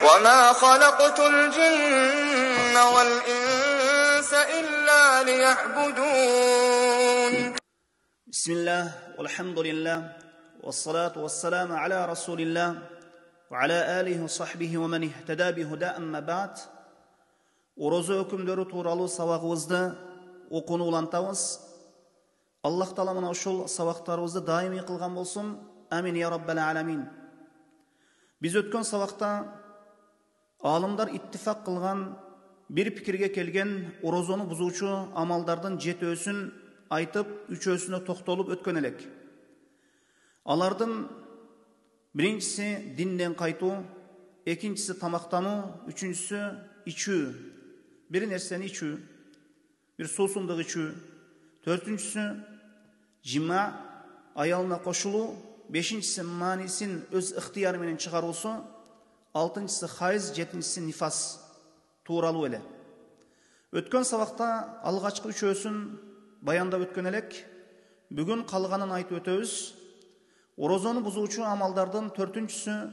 وما خلقت الجن والإنس إلا ليعبدون بسم الله والحمد لله والصلاة والسلام على رسول الله وعلى آله وصحبه ومن اهتدى بهدى أما بعد Oroza hükümleri tuğralı savağımızda okunu ulantağız. Allah Taala mana uşul savaqtarımızda daimi kılgan bolsun. Amin ya rabbel alamin. Biz ötken savaqta alimler ittifak kılgan bir fikirge kelgen orozonu buzuçu amallardan 7 ösün aytıp 3 ösüne toktolup ötken elek. Alardan birincisi dinden kaytu, ikincisi tamaktanu, üçüncüsü içü. Bir nerseni içü, bir susunduk içü. Dördüncüsü cima, ayalına koşulu. Beşincisi manisin öz ihtiyarымен çıkarılsı. Altıncısı hayız, yedincisi nifas. Tuğralı ele. Ötken sabakta alğaçkı üç ösün bayanda ötken elek. Bugün kalganın aytı ötöüz. Orozonu buzuçu amaldardan törtüncüsü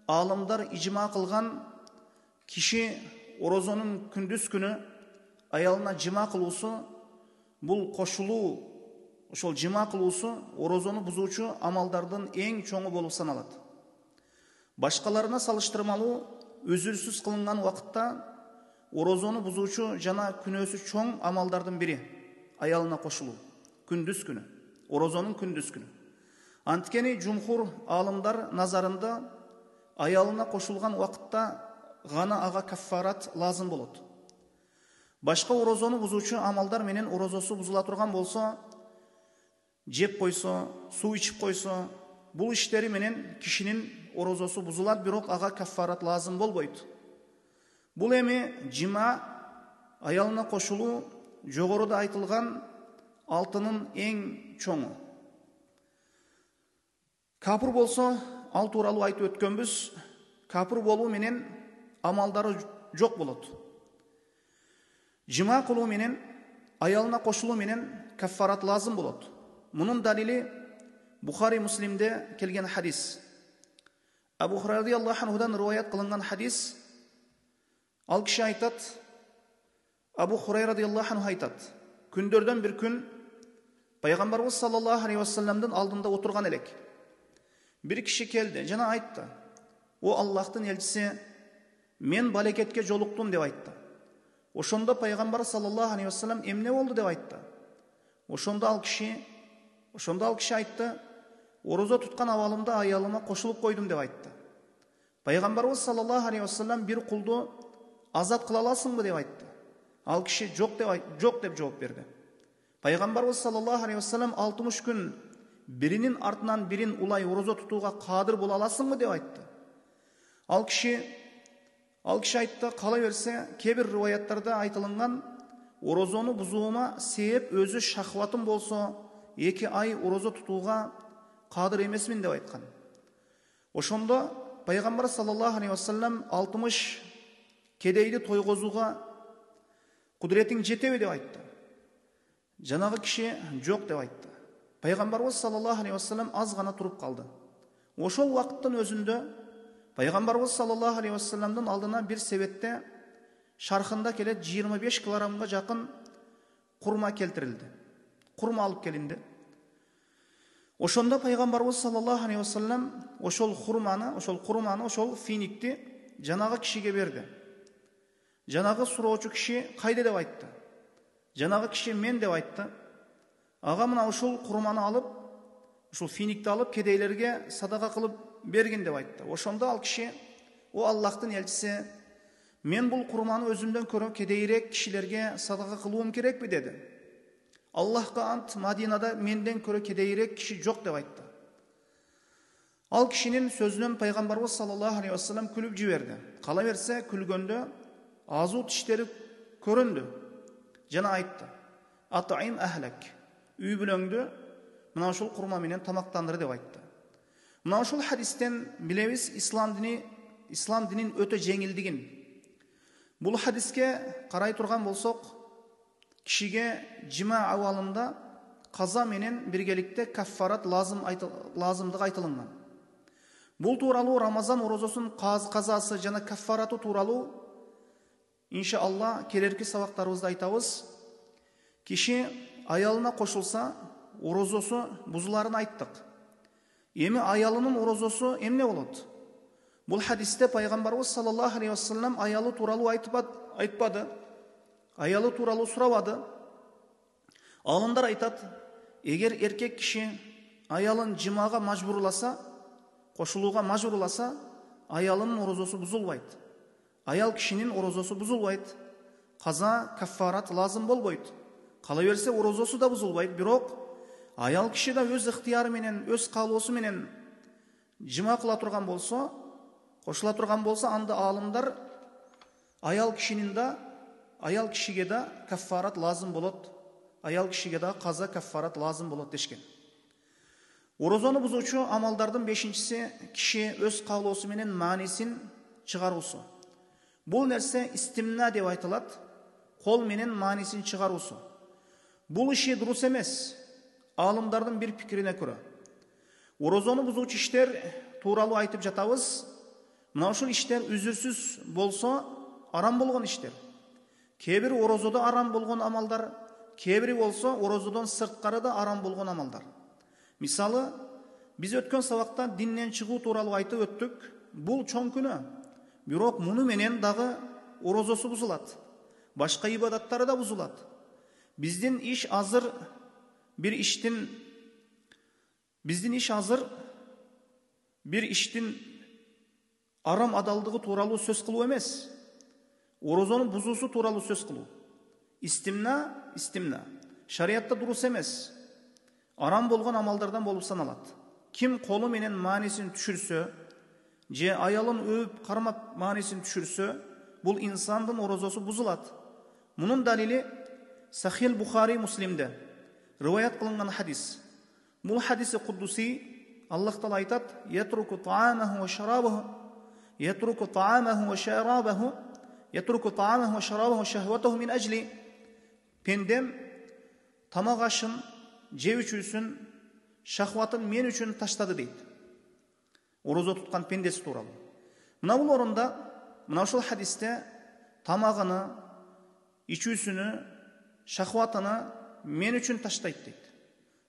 alimler icma kılgan kişi orozonun kündüz günü ayalına cima kılısı bul koşulu oşol cima kılısı orozonu buzuçu amaldardan en çoğu bolup sanaladi. Başkalarına salıştırmalı özürsüz kılıngan vakitta orozonu buzuçu jana künösü çoğ amaldardan biri ayalına koşulu kündüz günü orozonun kündüz günü. Antkeni cumhur alimler nazarında ayalına koşulgan vakitta gana ağa kaffarat lazım bolot. Başka orozonu buzuçu amaldar menen orozosu buzula turgan bolsa, jep koysa, su içip koysa, bul işleri menen kişinin orozosu buzulat birok ağa kaffarat lazım bolboydu. Bul emi cima ayalına koşulu jogoruda aytılgan altının en çoğu. Kapır bolsa al tuuralı aytı ötkönbüz, kapır bolu menen amaldары жоқ болады. Cima kılуу menen ayalına koşulu menen kaffarat lazım болады. Bunun dalili Bukhari Muslim'de kelgen hadis. Abu Hurayra radıyallahu anhudan rivayet kılıngan hadis. Al kişi aytat. Abu Hurayra radıyallahu anhu aytat. Kündörden bir gün Peygamberimiz sallallahu aleyhi ve sellem'den aldığında oturgan elek. Bir kişi geldi, jana aytты. O Allah'ın elçisi men baleketke joluktum dep aytты. Oşonda Peygamber sallallahu aleyhi ve sellem emne oldu dep aytты. Oşonda al kişi aytты. Oroza tutkan avalımda ayalıma koşulup koydum dep aytты. Peygamberimiz sallallahu aleyhi ve sellem bir kuldu azat kıla alasыңбы dep aytты. Al kişi jok dep жооп berdi. Peygamberimiz sallallahu aleyhi ve sellem 60 gün birinin ardından birin ulay oroza tutuğa kadir bola alasыңбы dep aytты. Al kişi aytты, kalaverse kebir rivayetlarda aytılıngan orozonu buzuğuma sebep özü şahvatım bolsa 2 ay oroza tutuğa kadir emesmin dep aytkan. Oşonda Peygamber sallallahu aleyhi ve sellem 60 kedeydi toygozuğa kudretin jetebi dep aytты. Janagı kişi jok dep aytты. Peygamberimiz sallallahu aleyhi ve sellem az gana turup kaldı. Oşol vakitin özünde Peygamberimiz sallallahu aleyhi ve sellem'den aldığına bir sebette şarkında kele 25 kilogramga jakın kurma keltirildi. Kurma alıp gelindi. Oşonda Peygamberimiz sallallahu aleyhi ve sellem oşol kurmanı, oşol finikti janağı kişiye berdi. Janağı suroğuçu kişi kayda dep aytты. Janağı kişi men dep aytты. Ağa mına oşol kurmanı alıp, oşol finikti alıp kedeylerge sadaka kılıp bergin dep aytты. Oşonda al kişi, o Allah'ın elçisi, men bul kurmanı özümden körü kedeyrek kişilerge sadaka kılıum kerekmi dedi. Allah'a ant Madina'da menden körü kedeyrek kişi jok dep aytты. Al kişinin sözünden Peygamberimiz sallallahu aleyhi ve sellem külüp jiberdi. Kalaverse külgöndö ağzı tişleri köründü. Jana aytты. At'im ahlak. Üy bülöңdü mına şol kurma menen tamaktandır dep aytты. Mına şol hadisten bilebiz İslam dinin öte jеңилдигин. Bul hadiske karay turgan bolsok kişige cima avalında kaza menen birgelikte kaffarat lazımdığı aytılıngan. Бул тууралуу Рамазан орозосунун казасы жана каффараты тууралуу иншалла келерки сабактарыбызда айтабыз. Киши аялына кошулса, орозосу бузуларын айттык. Эми аялынын орозосу эмне болот? Бул хадисте пайгамбарыбыз саллаллаху алейхи вассалам аялы тууралуу айтпады. Аялы тууралуу сурабады. Алымдар айтат, эгер эркек киши аялын жымага мажбурласа, кошулууга мажбурласа, аялынын орозосу бузулбайт. Аял кишинин орозосу бузулбайт. Каза, каффарат лазым болбойт. Кала берсе орозосу да бузулбайт, бирок аял киши да өз ыктыяры менен, өз каалоосу менен жыма кыла турган болсо, кошула турган болсо, анда алымдар аял кишиге да каффарат лазым болот. Аял кишиге да каза, каффарат лазым болот дешкен. Орозону бузуучу амалдардын 5-чиси киши өз каалоосу менен маанисин чыгаруусу. Бул нерсе истимна деп айтылат. Кол менен маанисин чыгаруусу. Бул иши дурус эмес. Алымдардын бир пикирине көрө. Орозону бузуучу иштер тууралуу айтып жатабыз. Мына ушул иштер үзүрсүз болсо арам болгон иштер. Кээ бир орозодо арам болгон амалдар, кээ бири болсо орозодон сырткары да арам болгон амалдар. Мисалы, биз өткөн сабакта динден чыгуу тууралуу айтып өттүк. Бул чоң күнөө. Бирок муну менен дагы орозосу бузулат. Башка ибадаттары да бузулат. Биздин иш азыр бир иштин арам адалдыгы тууралуу сөз кылуу эмес. Орозону бузуусу тууралуу сөз кылуу. Истимна. Шариатта дурус эмес. Арам болгон амалдардан болуп саналат. Ким колу менен маанисин түшүрсө, же аялын өп кармап маанисин түшүрсө, бул инсандын орозосу бузулат. Мунун далили Сахил Бухари Муслимде риваят кылынган хадис. Бул хадиси кудуси. Аллах Таала айтат: "Ятруку таамаху ва шарабаху, ятруку таамаху ва шарабаху, ятруку таамаху ва шарабаху шахватаху мин ажли." Пендем тамак ашын, жеп ичүүсүн, шахватын мен үчүн таштады дейт. Орозо туткан пендеси тууралуу. Мына бул орунда, мына ушул хадисте тамагыны, ичүүсүнү, шахватыны мен үчүн таштайт дейт.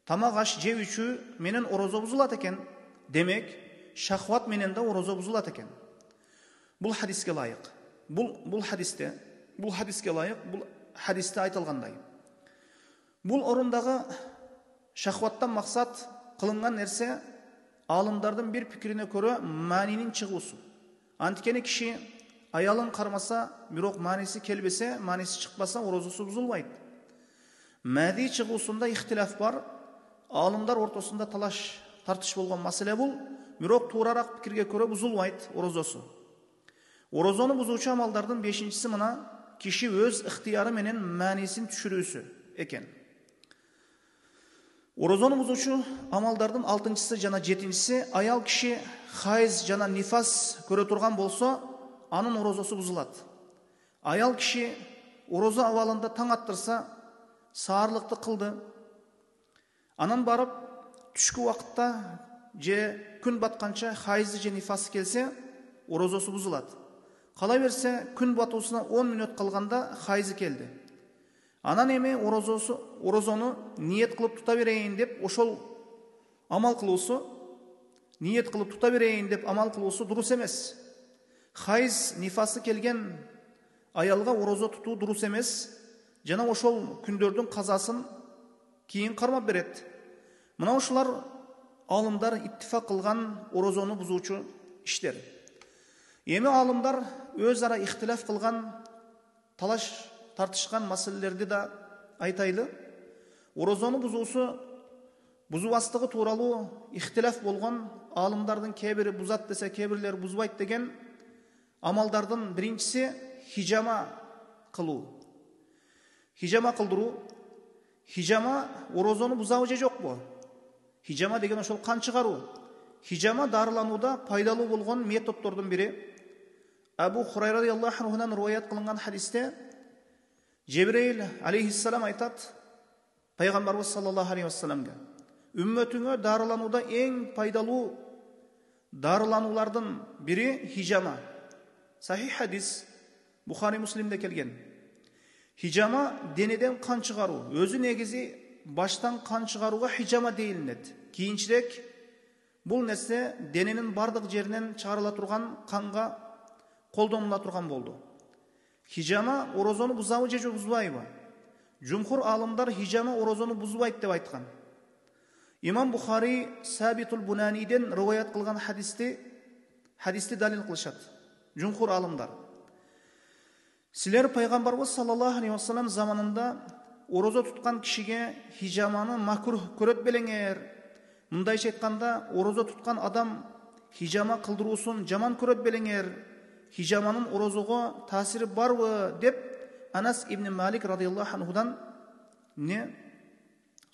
Тамак аш жеп ичүү менен орозо бузулат экен. Демек, шахват менен да орозо бузулат экен. Бул хадиске лайык. Бул хадисте айтылгандай. Бул орундагы шахваттан максат кылынган нерсе алымдардын бир пикирине көрө маанинин чыгуусу. Анткени киши аялын кармаса, бирок мааниси келбесе, мааниси чыкпаса, орозосу бузулбайт. Мәди чыгуусунда ихтилаф бар. Алымдар ортосунда талаш, тартыш болгон маселе бул. Бирок туурарак пикирге көрө бузулбайт орозосу. Орозону бузуучу амалдардын 5-чиси мына киши өз ыктыяры менен маанисин түшүрүүсү экен. Орозону бузуучу амалдардын 6-чысы жана 7-чиси аял киши хайз жана нифас көрө турган болсо, анын орозосу бузулат. Аял киши орозо абалында таң аттырса, саарлыкты кылды. Анан барып түшкү убакытта же күн батканча хайзы же нифасы келсе, орозосу бузулат. Кала берсе, күн батуусуна 10 мүнөт калганда хайзы келди. Анан эми орозону ниет кылып тута берейин деп ошол амал кылуусу, ниет кылып тута берейин деп амал кылуусу дурус эмес. Хайз нифасы келген аялга орозо тутуу дурус эмес. Жана ошол күндөрдүн казасын кийин кармап берет. Мына ушулар алымдар иттифак кылган орозону бузуучу иштер. Эми алымдар өз ара ихтилаф кылган, талаш тартышкан маселелерди да айтайлы. Орозону бузубастыгы тууралуу ихтилаф болгон, алымдардын кээ бири бузат десе, кээ бирлери бузбайт деген амалдардын биринчиси хижама кылуу. Хижама кылдыруу. Хижама орозону бузабы же жокпу? Хижама деген ошол кан чыгаруу. Хижама дарыланууда пайдалуу болгон методдордун бири. Абу Хурайра радиаллаху анхудан риваят кылынган хадисте Жебреил алейхиссалам айтат пайгамбарыбыз саллаллаху алейхи вассаламга: "Үммөтүңө дарыланууда эң пайдалуу darılanуулардын biri hijama. Sahih hadis Bukhari Muslim'de kelgen. Hijama deneden kan çıgaru. Özü negezi baştan kan çıgaruga hijama deyilinет. Kийинчерээк бул нерсе дененин бардык жеринен чыгарыла турган канга колдонула турган болду. Hijama orozonu buzabы же buzбайбы? Жумхур алымдар hijama orozonu buzбайт деп айткан. İmam Bukhari Sabitul Bunani'den rivayet kılgan hadiste dalil kılışat. Jumhur alımlar. Siler Peygamberimiz sallallahu aleyhi ve sellem zamanında oroza tutkan kişiye hijamanı makruh köröt belenger. Mındayça aytkanda oroza tutkan adam hijama kıldırusun jaman köröt belenger. Hijamanın orozoga tasiri barбы dep Anas ibn Malik radıyallahu anhudan ne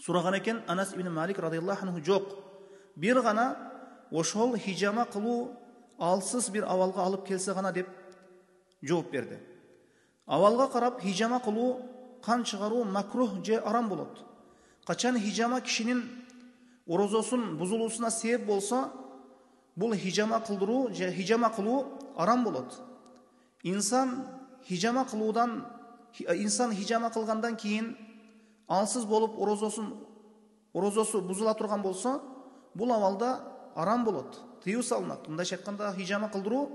сұраған екен. Анас ибн Малик радıyallahu anhu жоқ. Bir ғана ошол hijama кылуу алсыз bir авалга алып келсе ғана деп жооп берди. Авалга карап hijama кылуу кан чыгаруу макрух же арам болот. Качан hijama кишинин орозосун бузулуусуна себеп болсо, бул hijama кылдыруу же hijama кылуу арам болот. İnsan hijama кылгандан кийин алсыз болып орозосу бузула турган болсо, бул авалда арам болот. Тыюу салынат. Мындайча айтканда hijama кылдыруу,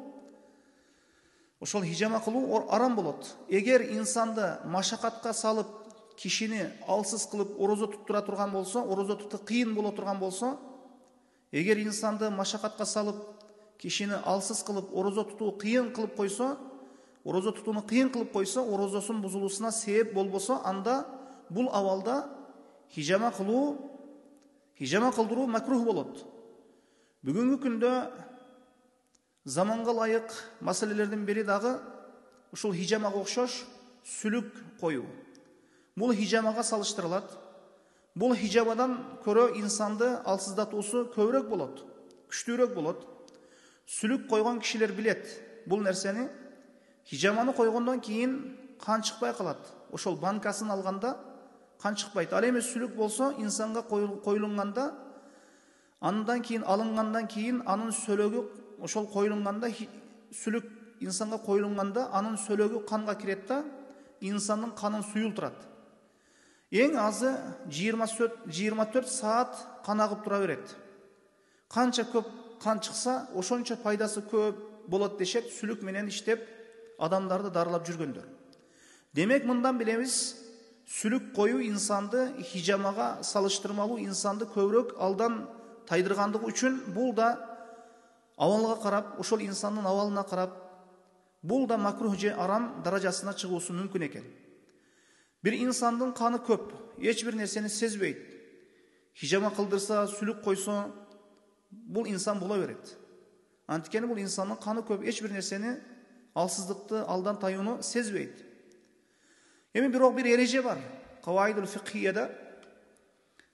ошол hijama кылуу арам болот. Эгер инсанды машакатка салып, кишини алсыз кылып орозо туттура турган болсо, орозо тутуу кыйын боло турган болсо, эгер инсанды машакатка салып, кишини алсыз кылып орозо тутуу кыйын кылып койсо, орозо тутууну кыйын кылып койсо, орозосунун бузулуусуна себеп болбосо, анда бул авалда hijama кылдыруу макрух болот. Бүгүнкү күндө заманга ылайык маселелердин бири дагы ушул hijamaга окшош сүлүк коюу. Бул hijamaga салыштырылат. Бул hijamaдан көрө инсанды алсыздатуусу көбүрөөк болот, күчтүүрөөк болот. Сүлүк койгон кишилер билет. Бул нерсени hijamаны койгондон кийин кан чыкпай калат. Ошол банкасын алганда кан чыкпайт. Ал эми сүлүк болсо, инсанга коюлганда, андан кийин алынгандан кийин анын сөлөгү ошол коюлганда, сүлүк инсанга коюлганда анын сөлөгү канга кирет да, инсандын канын суюлтурат. Эң азы 24 саат кан агып тура берет. Канча көп кан чыкса, ошончо пайдасы көп болот дешет, сүлүк менен иштеп адамдарды дарылап жүргөндөр. Демек мындан билебиз, сүлүк коюу инсанды hijamaga салыштырмалуу, инсанды көбүрөөк алдан тайдыргандыгы үчүн бул да авалга карап, ошол инсандын авалына карап, бул да макрух же арам даражасына чыгуусу мүмкүн экен. Бир инсандын каны көп, эч бир нерсени сезбейт. Hijama кылдырса, сүлүк койсо, бул инсан боло берет. Анткени бул инсандын каны көп, эч бир нерсени, алсыздыкты, алдан таюуну сезбейт. Эми бирок бир эреже бар. Каваидул фикхияда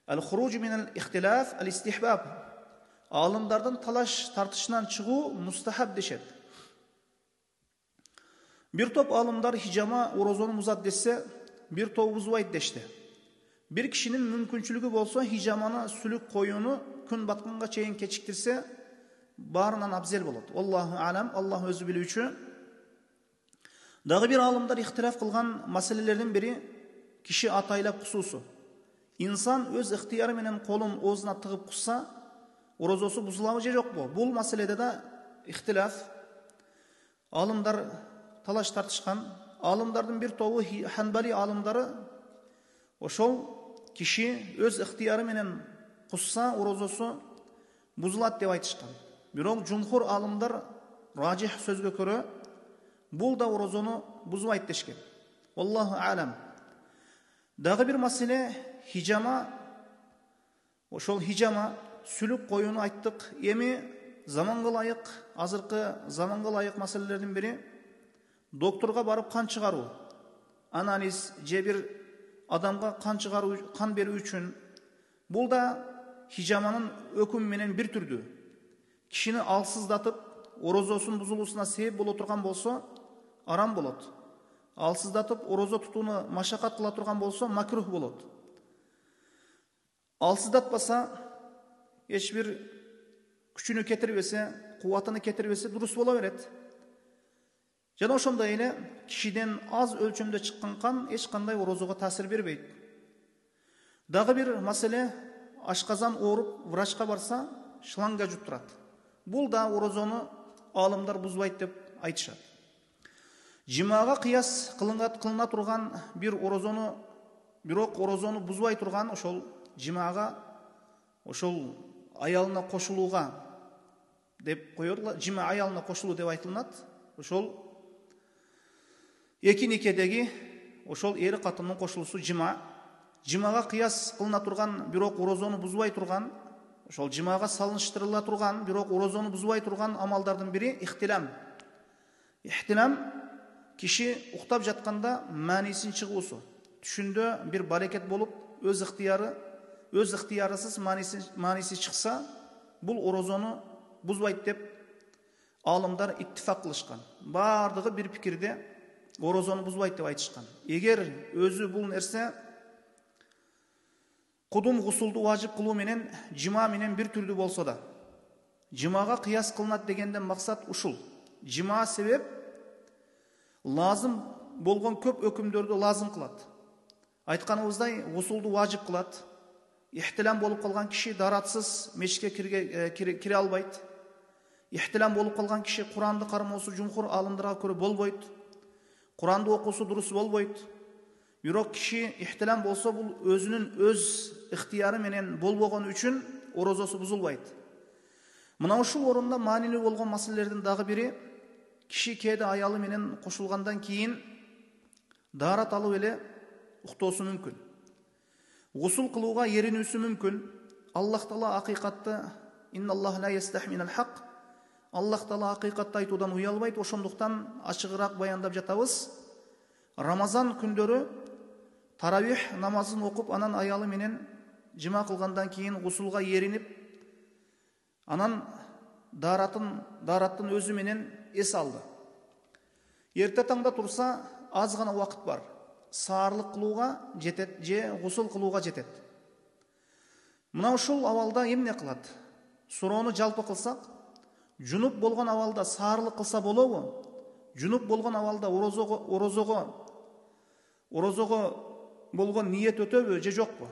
ал-хуруж минал ихтилаф ал-истихбаб. Алымдардын талаш тартышынан чыгуу мустахаб дешет. Бир топ алымдар hijama орозону бузат десе, бир топ бузбайт дешти. Бир кишинин мүмкүнчүлүгү болсо, hijamаны сүлүк коюуну күн батканга чейин кечиктирсе, баарынан абзел болот. Аллаху алам, Аллах өзү билүүчү. Дагы бир алымдар ихтилаф кылган маселелердин бири киши атайлап кусуусу. Инсан өз ыктыяры менен колун оозуна тыгып кусса, орозосу бузулабы же жокпу? Бул маселеде да ихтилаф. Алымдар талаш тартышкан. Алымдардын бир тобу Ханбали алымдары ошол киши өз ыктыяры менен кусса, орозосу бузулат деп айтышкан. Бирок жумхур алымдар ражих сөзгө көрө бул да орозону бузбайт дешкен. Аллаху алам. Дагы бир маселе hijama. Ошол hijama сүлүк коюуну айттык. Эми заманга ылайык, азыркы заманга ылайык маселелердин бири докторго барып кан чыгаруу. Анализ же бир адамга кан чыгаруу, кан берүү үчүн. Бул да hijamанын өкүмү менен бир түрдүү. Кишини алсыздатып, орозосунун бузулуусуна себеп боло турган болсо, арам болот. Алсыздатып, орозо тутууну машакат кыла турган болсо, макрух болот. Алсыздатпаса, эч бир күчүнү кетирбесе, кубатыны кетирбесе дурус боло берет. Жана ошондой эле кишиден аз өлчөмдө чыккан кан эч кандай орозого таасир бербейт. Дагы бир маселе, ашказан ооруп врачка барса, шланга жуттурат. Бул да орозону алымдар бузбайт деп айтышат. Жимага кыяс кылына турган бирок орозону бузбай турган ошол жимага, ошол аялына кошулууга деп коёлор. Жима аялына кошулуу деп айтылат. Ошол эки никедеги ошол эри катындын кошулуусу жима. Жимага кыяс кылына турган, бирок орозону бузбай турган, ошол жимага салыштырыла турган, бирок орозону бузбай турган амалдардын бири ихтилам. Ихтилам киши уктап жатканда маанисин чыгуусу. Түшүндө бир барекет болуп, өз ыктыярысыз мааниси чыкса, бул орозону бузбайт деп алымдар иттифак кылышкан. Бардыгы бир пикирде орозону бузбайт деп айтышкан. Эгер өзү бул нерсе кудум гусулду важип кылуу менен жима менен бир түрдүү болсо да, жимага кыяс кылынат дегенден максат ушул. Жима себеп лазым болгон көп өкүмдөрдү лазым кылат. Айтканыбыздай, гусулду важип кылат. Ихтилам болуп калган киши даратсыз мечитке кире албайт. Ихтилам болуп калган киши Куранды кармоосу жумхур алымдарга көрө болбойт. Куранды окуусу дурус болбойт. Бирок киши ихтилам болсо, бул өзүнүн өз ыктыяры менен болбогон үчүн орозосу бузулбайт. Мына ушул орунда маанилүү болгон маселелердин дагы бири, киши кээде аялы менен кошулгандан кийин дарат алып эле уктоосу мүмкүн. Гусул кылууга эринүүсү мүмкүн. Аллах Таала акыйкатты, инналлах ла ястахи минал хак. Аллах Таала акыйкатты айтуудан уялбайт. Ошондуктан ачыгыраак баяндап жатабыз. Рамазан күндөрү таравих намазын окуп, анан аялы менен жима кылгандан кийин гусулга эринип, анан дараттын өзү менен эс алды. Эрте таңда турса, аз гана убакыт бар. Саарлык кылууга жетет же гусул кылууга жетет. Мына ушул абалда эмне кылат? Суроону жалпы кылсак, жунуп болгон абалда саарлык кылса болобу? Жунуп болгон абалда орозого болгон ниет өтөбү же жокпу?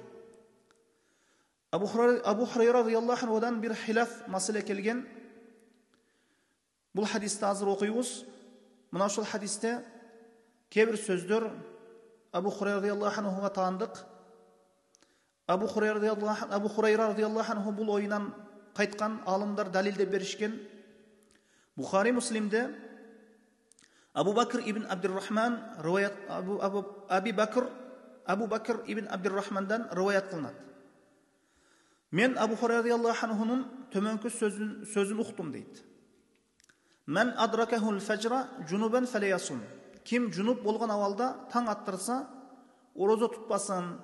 Абу Хурайра радияллаху анхудан бир хилаф маселе келген. Бул хадисти азыр окуйбуз. Мына ушул хадисте кээ бир сөздөр Абу Хурайра радияллаху анхуга таандык. Абу Хурайра радияллаху анху бул оюнан кайткан, алымдар далилдеп беришкен. Бухари Муслимде Абу Бакр ибн Абдуррахман риваят Абу Бакр ибн Абдуррахмандан риваят кылынат. Мен Абу Хурайра радияллаху анхунун төмөнкү сөзүн уктум дейт. Мен адракахул фажра жунубан фалаясум. Ким жунуп болгон абалда таң аттырса, орозо тутпасын.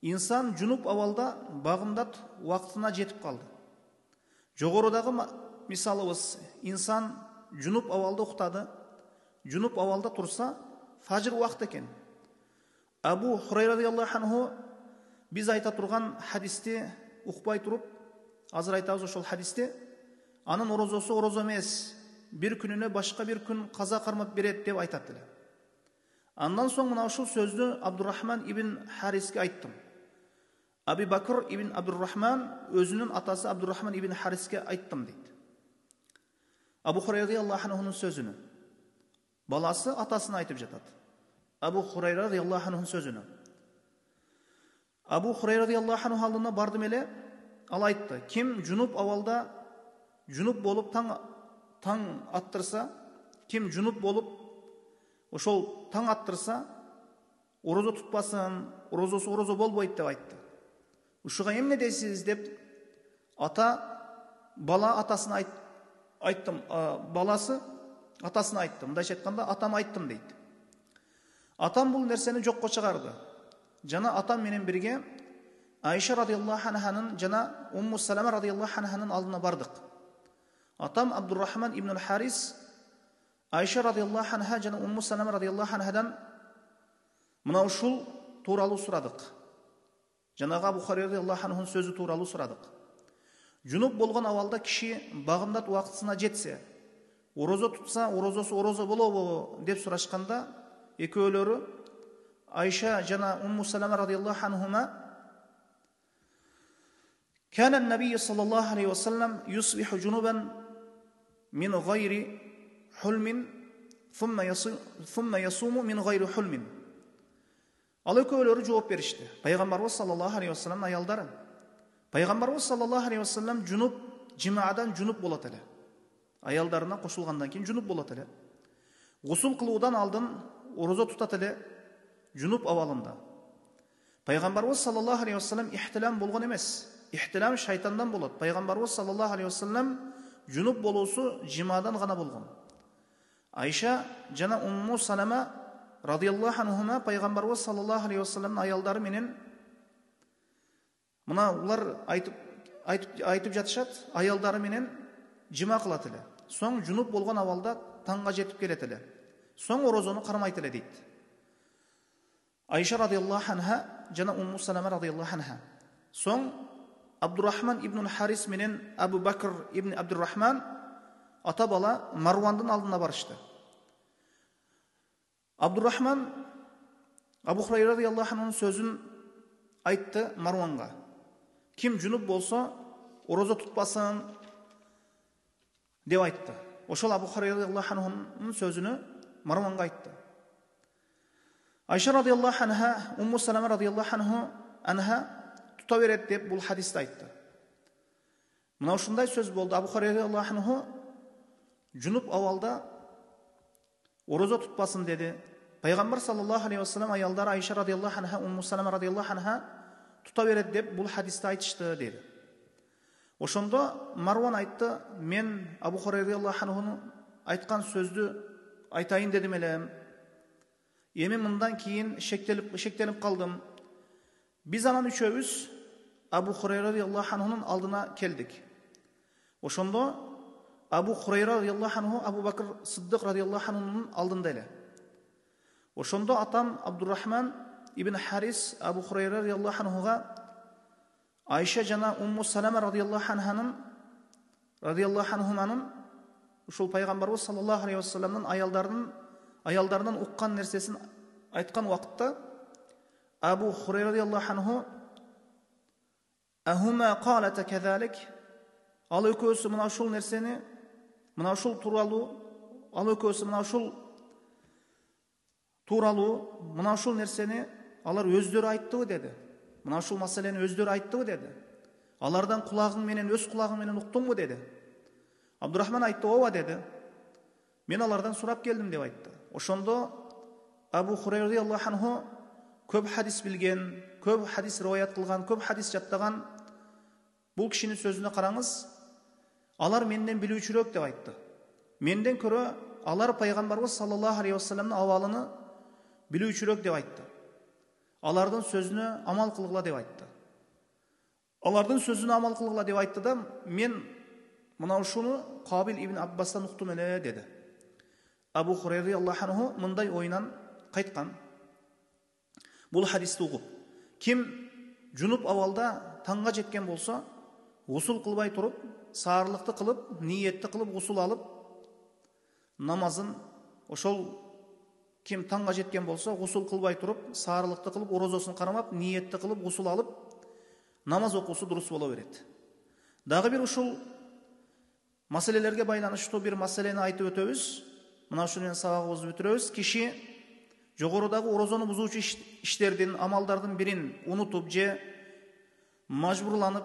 Инсан жунуп абалда багымдат убактына жетип калды. Жогорудагы мисалыбыз, инсан жунуп абалда уктады, жунуп абалда турса, фажр убакыт экен. Абу Хурайра радияллаху анху биз айта турган хадисти укпай туруп, азыр айтабыз ошол хадисти, анын орозосу орозо эмес, бир күнүнө башка бир күн каза кармап берет деп айтат эле. Андан соң мына ушул сөздү Абдуррахман ибн Хариске айттым. Аби Бакр ибн Абдуррахман өзүнүн атасы Абдуррахман ибн Хариске айттым дейт. Абу Хурайра радияллаху анхунун сөзүнү. Баласы атасына айтып жатат. Абу Хурайра радияллаху анхунун сөзүнү. Абу Хурайра радияллаху анху алдына бардым эле, ал айтты: ким жунуп абалда жунуп болуп таң аттырса, ким жунуп болуп ошол таң аттырса, орозо тутпасын, орозосу орозо болбойт деп айтты. Ушуга эмне дейсиз деп бала атасына айттым, баласы атасына айтты. Мындайча айтканда, атам айттым дейт. Атам бул нерсени жокко чыгарды. Жана атам менен бирге Айша радияллаху анханын жана Умму Салама радияллаху анханын алдына бардык. Атам Абдуррахман ибн Харис Айша радияллаху анха жана Умму Салама радияллаху анхадан мына ушул тууралуу сурадык. Жанагы Абу Хурайра радияллаху анхунун сөзү тууралуу сурадык. Жүнүп болгон абалда киши багымдат убактысына жетсе, орозо тутса, орозосу орозо болобу деп сурашканда, экөөлөрү Айша жана Умму Салама радиаллаху анхума كان النبي صلى الله عليه وسلم يصبح جنوبا من غير حلم ثم يصوم من غير حلم. Ал экөөлөрү жооп беришти. Пайгамбарыбыз саллаллаху алейхи вассалам аялдары. Пайгамбарыбыз саллаллаху алейхи вассалам жунуп, жимаадан жунуп болот эле. Аялдарына кошулгандан кийин жунуп болот эле. Гусул кылуудан алдын орозо тутат эле жунуп абалында. Пайгамбарыбыз саллаллаху алейхи вассалам ихтилам болгон эмес. Ихтилам шайтандан болот. Пайгамбарыбыз саллаллаху алейхи вассалам жунуп болуусу жимаадан гана болгон. Айша жана Умму Салама радиаллаху анхума пайгамбарыбыз саллаллаху алейхи вассаламдын аялдары менен мына улар айтып жатышат, аялдары менен жима кылат эле. Соң жунуп болгон абалда таңга жетип келет эле. Соң орозону кармайт эле дейт. Айша радиаллаху анха жана Умму Салама радиаллаху анха. Соң Абдуррахман ибн Харис менен Абу Бакр ибн Абдуррахман ата бала Марвандын алдына барышты. Абдуррахман Абу Хурайра радиаллаху анхунун сөзүн айтты Марванга. Ким жунуп болсо, орозо тутпасын деп айтты. Ошол Абу Хурайра радиаллаху анхунун сөзүнү Марванга айтты. Айша радиаллаху анха, Умму Салама радиаллаху анха тута берет деп бул хадисти айтты. Мына ушундай сөз болду. Абу Хурайра радиаллаху анху жунуп абалда орозо тутпасын деди. Пайгамбар саллаллаху алейхи вассалам аялдары Айша радиаллаху анха, Умму Салама радиаллаху анха тута берет деп бул хадисти айтышты деди. Ошондо Марван айтты, мен Абу Хурайра радиаллаху анхунун айткан сөздү айтайын дедим эле. Эми мындан кийин шектелип калдым. Биз анан үчөөбүз Абу Хурайра радиаллаху анхунун алдына келдик. Ошондо Абу Хурайра радиаллаху анху Абу Бакр Сиддик радиаллаху анхунун алдында эле. Ошондо атам Абдуррахман ибн Харис Абу Хурайра радиаллаху анхуга Айша жана Умму Салама радиаллаху анхуманын ушул пайгамбарыбыз саллаллаху алейхи вассаламдын аялдарынан уккан нерсесин айткан убакытта Абу Хурайра радиаллаху анху ахума қалата казалик, ал экөөсү мына ушул нерсени, мына ушул тууралуу, ал экөөсү мына ушул тууралуу, мына ушул нерсени алар өздөрү айттыбы деди. Мына ушул маселени өздөрү айттыбы деди. Алардан кулагың менен, өз кулагың менен уктуңбу деди. Абдуррахман айтты, ооба деди. Мен алардан сурап келдим деп айтты. Ошондо Абу Хурайра радиаллаху анху көп хадис билген, көп хадис риваят кылган, көп хадис жаттаган бул кишинин сөзүнө караңыз, алар менден билүүчүрөөк деп айтты. Менден көрө алар пайгамбарыбыз саллаллаху алейхи вассаламдын абалыны билүүчүрөөк деп айтты. Алардын сөзүнө амал кылгыла деп айтты. Алардын сөзүнө амал кылгыла деп айтты да, мен мына ушуну Кабил ибн Аббастан уктум эле деди. Абу Хурайра радиаллаху анху мындай ойынан кайткан. Бул хадисти угуп, ким жунуп абалда таңга жеткен болсо, гусул кылбай туруп, саарлыкты кылып, ниетти кылып, гусул алып, намазын, ошол ким таңга жеткен болсо, гусул кылбай туруп, саарлыкты кылып, орозосун кармап, ниетти кылып, гусул алып, намаз окуусу дурус боло берет. Дагы бир ушул маселелерге байланыштуу бир маселени айтып өтөбүз. Мына ушуну менен сабагыбызды бүтүрөбүз. Киши жогорудагы орозону бузуучу иштердин, амалдардын бирин унутуп же мажбурланып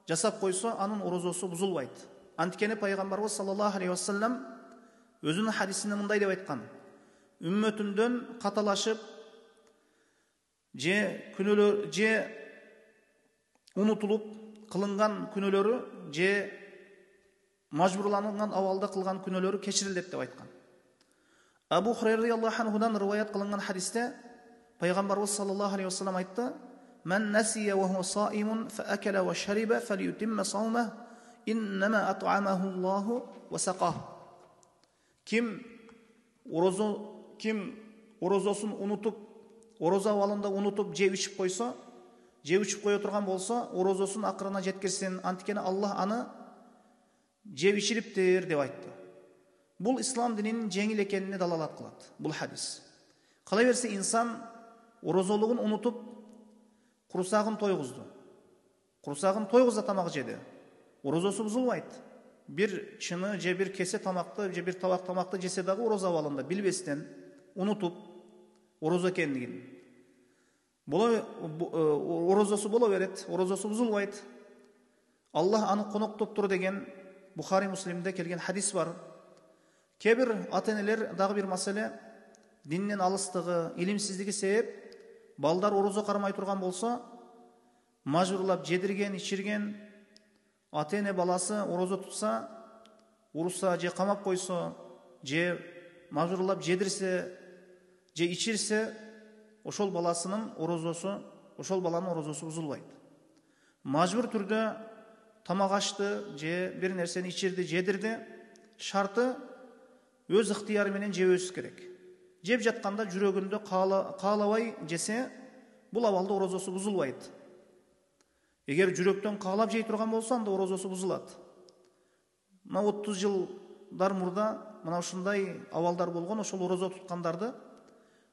жасап койсо, анын орозосу бузулбайт. Анткени пайгамбарыбыз саллаллаху алейхи вассалам өзүнүн хадисинде мындай деп айткан: үммөтүмдөн каталашып же күнөөлөр же унутулуп кылынган күнөөлөрү же мажбурланган абалда кылган күнөөлөрү кечирилет деп айткан. Абу Хурайра радиаллаху анхудан риваят кылынган хадисте пайгамбарыбыз саллаллаху алейхи вассалам айтты: "Мен насия ва хуа саимун фа акала ва шариба фалютимма саумах, иннама ат'амаху Аллаху ва сақах." Ким орозосун унутуп, орозо абалында унутуп же ичип койсо, жеп ішіп қоя тұрған болса, орозосын ақырына жеткерсін, анткени Аллах аны жеп ішіриптир деп айтты. Бұл ислам динinin жеңіл екеніне далалат қылады бұл хадис. Қалай берсе инсан орозолығын ұмытып, құрсағын тойғызды. Құрсағын тойғызда тамақ жеді. Орозосы бұзылмайды. Bir чыны же bir kese тамақты, же bir табақ тамақты жесе дағы ороза балында білбестен, ұнытып, ороза екендігін. Орозосы бола береді, орозосы бұзылмайды. Аллах аны қонақтап тұр деген Бухари Муслимде келген хадис бар. Кейбір ата-енелер дағы bir мәселе диннен алыстығы, илимсіздігі себеп балдар ороза қармай тұрған болса, мажбурлап жедірген, ішірген, ата-ене баласы ороза тұтса, ұрса, же қамап қойса, же мажбурлап жедірсе, же ішірсе, ошол баласының орозосы, ошол баланың орозосы бұзылбайды. Мажбур түрде тамақ ашты, же бір нәрсені ішірді, жедірді, шарты өз ықтияры менен жеп өсіс керек. Жеп жатқанда жүрегінде қалабай жесе, бұл авалда орозосы бұзылбайды. Егер жүректен қалап жей тұрған болса, анда орозосы бұзылады. Мына 30 жылдар мұрда мына ушундай авалдар болған, ошол ороза тұтқандарды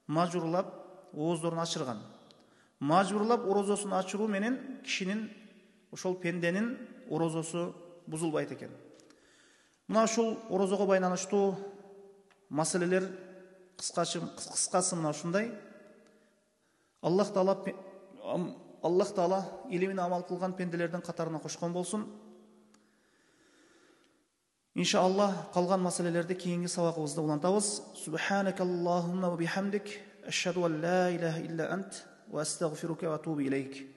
мажбурлап ооздорун ачырган. Мажбурлап орозосын ачыруу менен кишинин, ошол пенденин орозосу бузулбайт экен. Мына ушул орозого байланыштуу маселелер кыскасы мына ушундай. Аллах Таала илимине амал кылган пенделердин катарына кошкон болсун. Иншаллах калган маселелерди кийинки сабагыбызда улантабыз. Субханакаллахумма ва бихамдик, ашхаду ан ла илаха илля ант, ва астагфирука ва атубу илейк.